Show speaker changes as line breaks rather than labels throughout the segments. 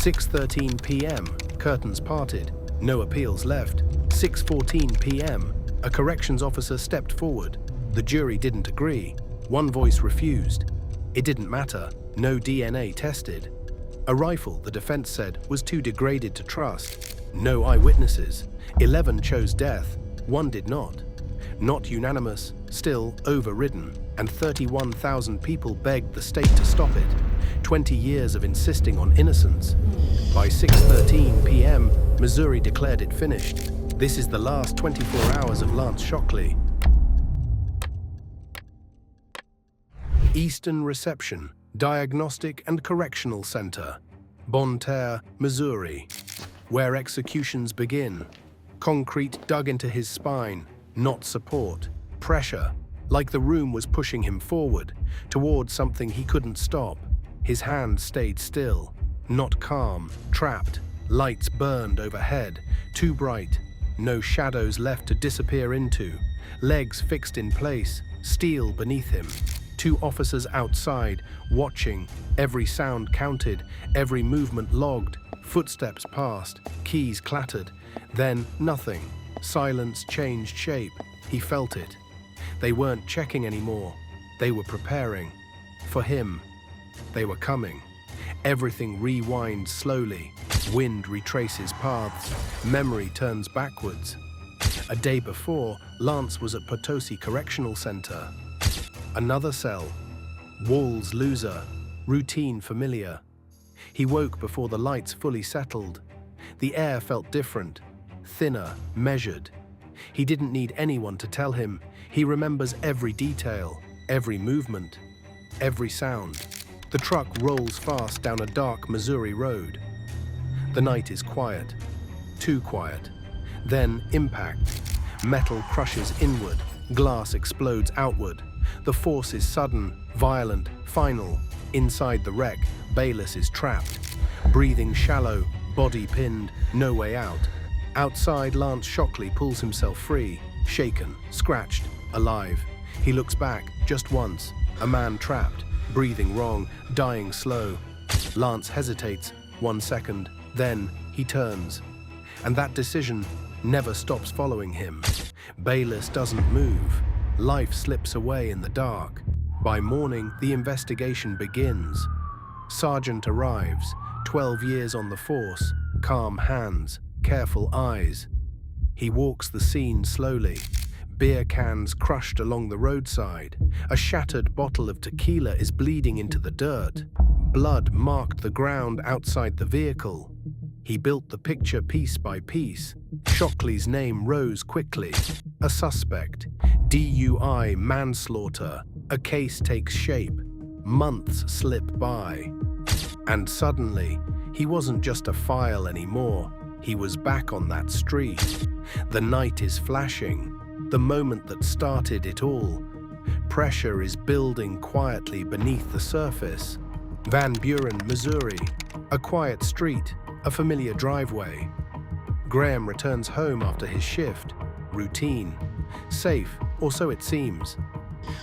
6:13 p.m., curtains parted, no appeals left. 6:14 p.m., a corrections officer stepped forward. The jury didn't agree. One voice refused. It didn't matter, no DNA tested. A rifle, the defense said, was too degraded to trust. No eyewitnesses. 11 chose death, 1 did not. Not unanimous, still overridden, and 31,000 people begged the state to stop it. 20 years of insisting on innocence. By 6:13 p.m., Missouri declared it finished. This is the last 24 hours of Lance Shockley. Eastern Reception, Diagnostic and Correctional Center, Bonne Terre, Missouri, where executions begin. Concrete dug into his spine, not support, pressure, like the room was pushing him forward, towards something he couldn't stop. His hand stayed still, not calm, trapped. Lights burned overhead, too bright, no shadows left to disappear into. Legs fixed in place, steel beneath him. 2 officers outside, watching, every sound counted, every movement logged. Footsteps passed, keys clattered, then nothing. Silence changed shape. He felt it. They weren't checking anymore. They were preparing. For him. They were coming. Everything rewinds slowly. Wind retraces paths. Memory turns backwards. A day before, Lance was at Potosi Correctional Center. Another cell. Walls looser. Routine familiar. He woke before the lights fully settled. The air felt different. Thinner, measured. He didn't need anyone to tell him. He remembers every detail, every movement, every sound. The truck rolls fast down a dark Missouri road. The night is quiet, too quiet. Then impact. Metal crushes inward, glass explodes outward. The force is sudden, violent, final. Inside the wreck, Bayless is trapped. Breathing shallow, body pinned, no way out. Outside, Lance Shockley pulls himself free, shaken, scratched, alive. He looks back, just once. A man trapped, breathing wrong, dying slow. Lance hesitates, 1 second, then he turns. And that decision never stops following him. Bayless doesn't move. Life slips away in the dark. By morning, the investigation begins. Sergeant arrives, 12 years on the force, calm hands, careful eyes. He walks the scene slowly. Beer cans crushed along the roadside. A shattered bottle of tequila is bleeding into the dirt. Blood marked the ground outside the vehicle. He built the picture piece by piece. Shockley's name rose quickly. A suspect. DUI manslaughter. A case takes shape. Months slip by. And suddenly, he wasn't just a file anymore. He was back on that street. The night is flashing. The moment that started it all. Pressure is building quietly beneath the surface. Van Buren, Missouri. A quiet street, a familiar driveway. Graham returns home after his shift. Routine. Safe, or so it seems.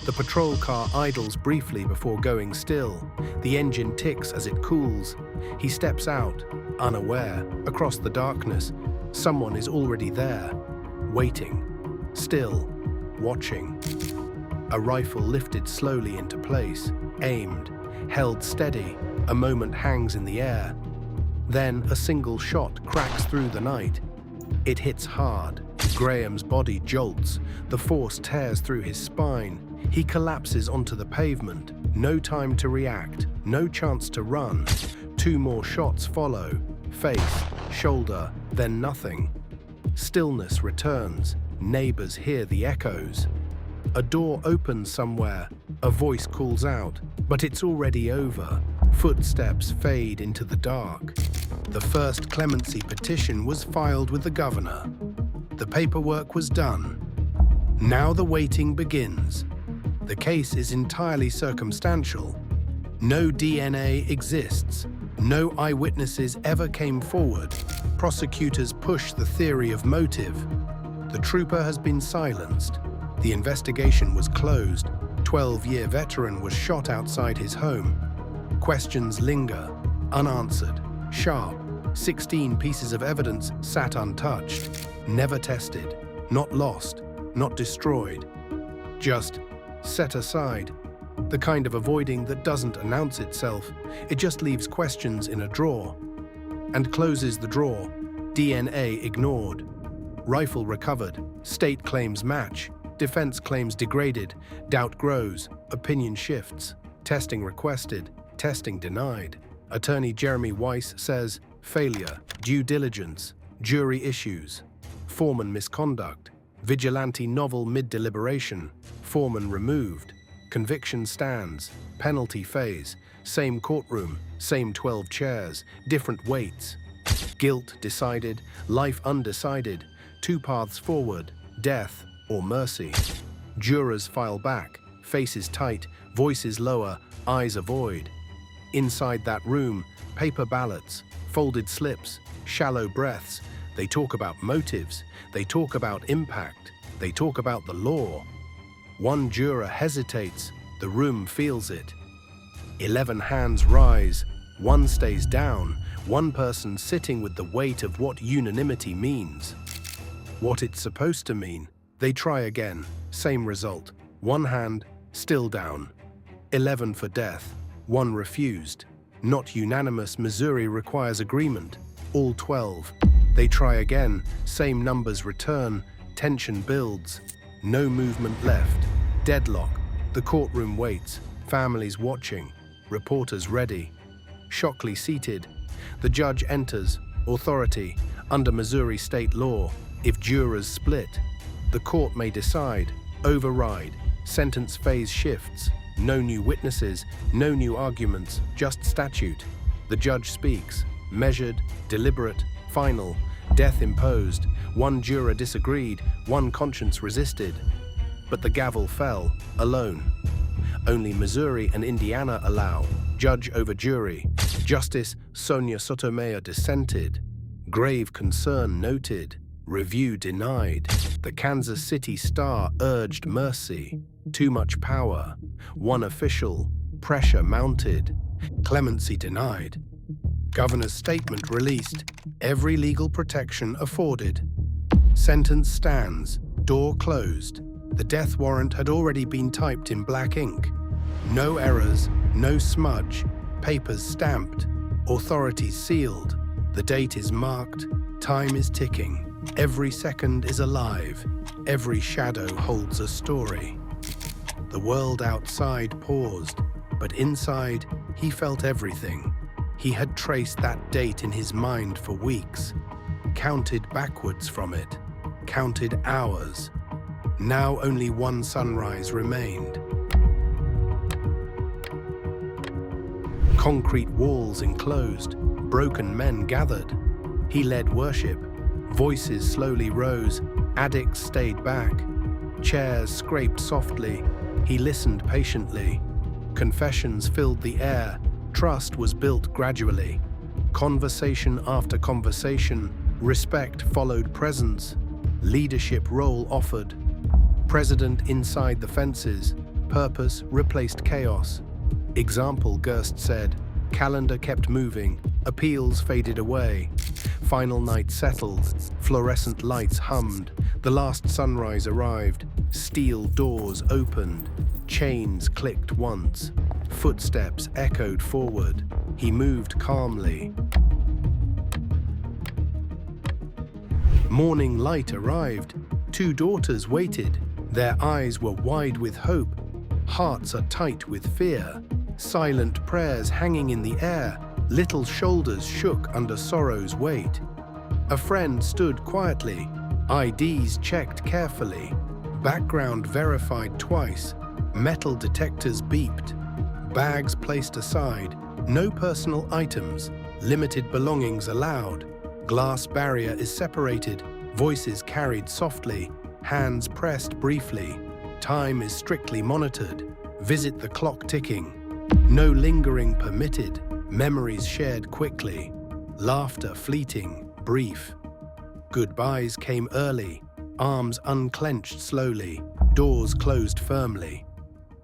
The patrol car idles briefly before going still. The engine ticks as it cools. He steps out, unaware, across the darkness. Someone is already there, waiting, still, watching. A rifle lifted slowly into place, aimed, held steady. A moment hangs in the air. Then a single shot cracks through the night. It hits hard. Graham's body jolts. The force tears through his spine. He collapses onto the pavement. No time to react, no chance to run. 2 more shots follow. Face, shoulder, then nothing. Stillness returns. Neighbors hear the echoes. A door opens somewhere. A voice calls out, but it's already over. Footsteps fade into the dark. The first clemency petition was filed with the governor. The paperwork was done. Now the waiting begins. The case is entirely circumstantial. No DNA exists. No eyewitnesses ever came forward. Prosecutors push the theory of motive. The trooper has been silenced. The investigation was closed. 12-year veteran was shot outside his home. Questions linger, unanswered. Sharp, 16 pieces of evidence sat untouched, never tested, not lost, not destroyed. Just set aside. The kind of avoiding that doesn't announce itself, it just leaves questions in a drawer. And closes the drawer, DNA ignored. Rifle recovered, state claims match, defense claims degraded, doubt grows, opinion shifts, testing requested, testing denied. Attorney Jeremy Weiss says, failure, due diligence, jury issues, foreman misconduct, vigilante novel mid-deliberation, foreman removed, conviction stands, penalty phase, same courtroom, same 12 chairs, different weights, guilt decided, life undecided, two paths forward, death or mercy. Jurors file back, faces tight, voices lower, eyes avoid. Inside that room, paper ballots, folded slips, shallow breaths. They talk about motives, they talk about impact, they talk about the law. One juror hesitates, the room feels it. 11 hands rise, one stays down, one person sitting with the weight of what unanimity means. What it's supposed to mean. They try again, same result. One hand, still down. 11 for death, one refused. Not unanimous, Missouri requires agreement. All 12. They try again, same numbers return, tension builds. No movement left. Deadlock. The courtroom waits, families watching, reporters ready. Shockley seated. The judge enters, authority, under Missouri state law. If jurors split, the court may decide, override, sentence phase shifts, no new witnesses, no new arguments, just statute. The judge speaks, measured, deliberate, final, death imposed, one juror disagreed, one conscience resisted. But the gavel fell, alone. Only Missouri and Indiana allow, judge over jury. Justice Sonia Sotomayor dissented. Grave concern noted. Review denied. The Kansas City Star urged mercy. Too much power. One official. Pressure mounted. Clemency denied. Governor's statement released. Every legal protection afforded. Sentence stands. Door closed. The death warrant had already been typed in black ink. No errors, no smudge. Papers stamped. Authorities sealed. The date is marked. Time is ticking. Every second is alive. Every shadow holds a story. The world outside paused, but inside, he felt everything. He had traced that date in his mind for weeks, counted backwards from it, counted hours. Now only one sunrise remained. Concrete walls enclosed, broken men gathered. He led worship. Voices slowly rose, addicts stayed back. Chairs scraped softly. He listened patiently. Confessions filled the air. Trust was built gradually. Conversation after conversation, respect followed presence. Leadership role offered. President inside the fences. Purpose replaced chaos. Example, Gerst said. Calendar kept moving. Appeals faded away. Final night settled. Fluorescent lights hummed. The last sunrise arrived. Steel doors opened. Chains clicked once. Footsteps echoed forward. He moved calmly. Morning light arrived. Two daughters waited. Their eyes were wide with hope. Hearts are tight with fear. Silent prayers hanging in the air. Little shoulders shook under sorrow's weight. A friend stood quietly. IDs checked carefully. Background verified twice. Metal detectors beeped. Bags placed aside. No personal items. Limited belongings allowed. Glass barrier is separated. Voices carried softly. Hands pressed briefly. Time is strictly monitored. Visit the clock ticking. No lingering permitted. Memories shared quickly. Laughter fleeting, brief. Goodbyes came early. Arms unclenched slowly. Doors closed firmly.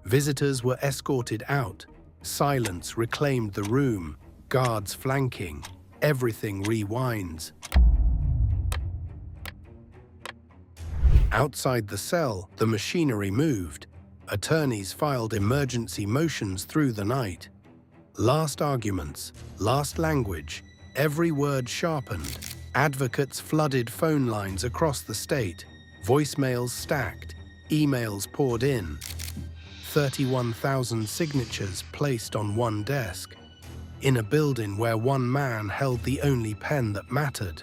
Visitors were escorted out. Silence reclaimed the room. Guards flanking. Everything rewinds. Outside the cell, the machinery moved. Attorneys filed emergency motions through the night. Last arguments, last language, every word sharpened. Advocates flooded phone lines across the state. Voicemails stacked, emails poured in. 31,000 signatures placed on one desk, in a building where one man held the only pen that mattered.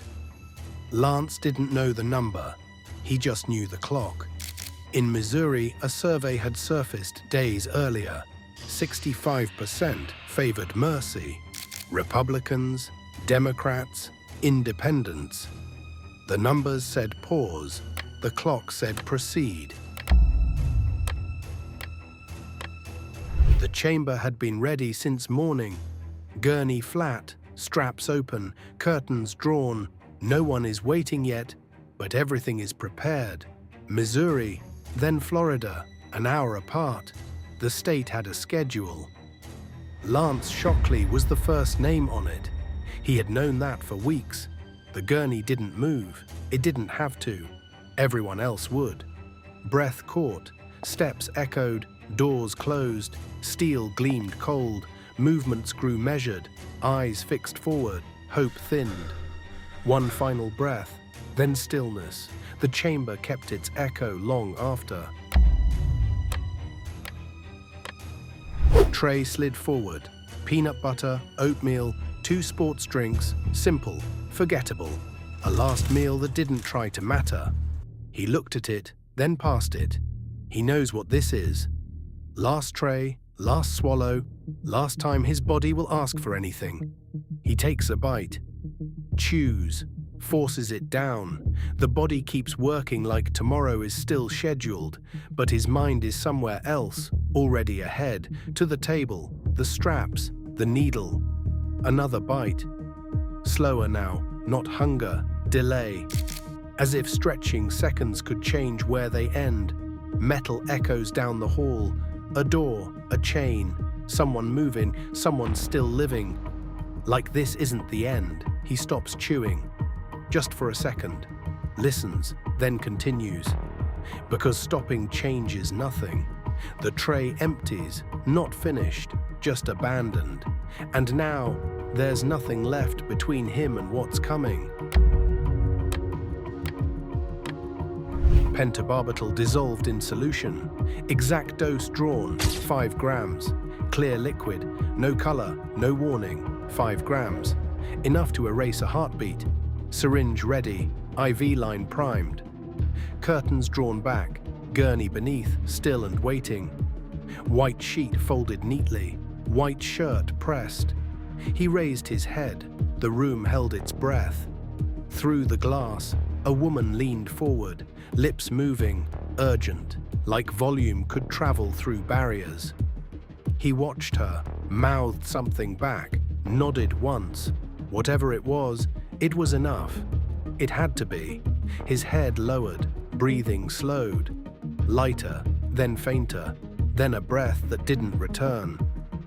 Lance didn't know the number, he just knew the clock. In Missouri, a survey had surfaced days earlier. 65% favored mercy. Republicans, Democrats, independents. The numbers said pause, the clock said proceed. The chamber had been ready since morning. Gurney flat, straps open, curtains drawn. No one is waiting yet, but everything is prepared. Missouri, then Florida, an hour apart. The state had a schedule. Lance Shockley was the first name on it. He had known that for weeks. The gurney didn't move. It didn't have to. Everyone else would. Breath caught, steps echoed, doors closed, steel gleamed cold, movements grew measured, eyes fixed forward, hope thinned. One final breath, then stillness. The chamber kept its echo long after. Tray slid forward. Peanut butter, oatmeal, 2 sports drinks, simple, forgettable. A last meal that didn't try to matter. He looked at it, then passed it. He knows what this is. Last tray, last swallow, last time his body will ask for anything. He takes a bite, chews, forces it down. The body keeps working like tomorrow is still scheduled, but his mind is somewhere else, already ahead, to the table, the straps, the needle. Another bite. Slower now, not hunger, delay. As if stretching seconds could change where they end. Metal echoes down the hall. A door, a chain, someone moving, someone still living. Like this isn't the end. He stops chewing. Just for a second. Listens, then continues. Because stopping changes nothing. The tray empties, not finished, just abandoned. And now, there's nothing left between him and what's coming. Pentobarbital dissolved in solution. Exact dose drawn, 5 grams. Clear liquid, no color, no warning, 5 grams. Enough to erase a heartbeat. Syringe ready, IV line primed. Curtains drawn back, gurney beneath, still and waiting. White sheet folded neatly, white shirt pressed. He raised his head, the room held its breath. Through the glass, a woman leaned forward, lips moving, urgent, like volume could travel through barriers. He watched her, mouthed something back, nodded once. Whatever it was enough. It had to be. His head lowered, breathing slowed. Lighter, then fainter, then a breath that didn't return.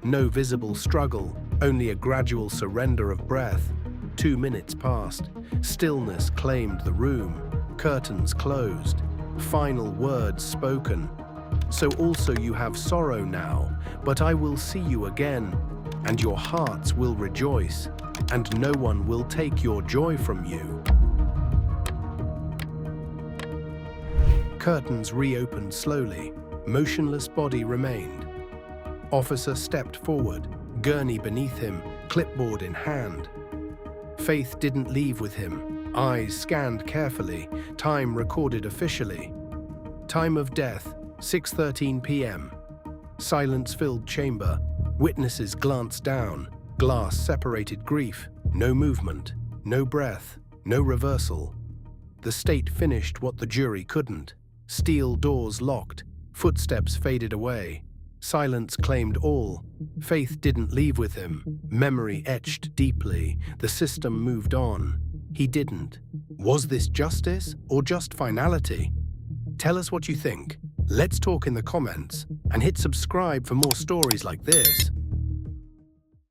No visible struggle, only a gradual surrender of breath. 2 minutes passed. Stillness claimed the room. Curtains closed. Final words spoken. So also you have sorrow now, but I will see you again, and your hearts will rejoice, and no one will take your joy from you. Curtains reopened slowly. Motionless body remained. Officer stepped forward, gurney beneath him, clipboard in hand. Faith didn't leave with him. Eyes scanned carefully, time recorded officially. Time of death, 6:13 p.m. Silence-filled chamber. Witnesses glanced down. Glass separated grief. No movement, no breath, no reversal. The state finished what the jury couldn't. Steel doors locked. Footsteps faded away. Silence claimed all. Faith didn't leave with him. Memory etched deeply. The system moved on. He didn't. Was this justice or just finality? Tell us what you think. Let's talk in the comments and hit subscribe for more stories like this.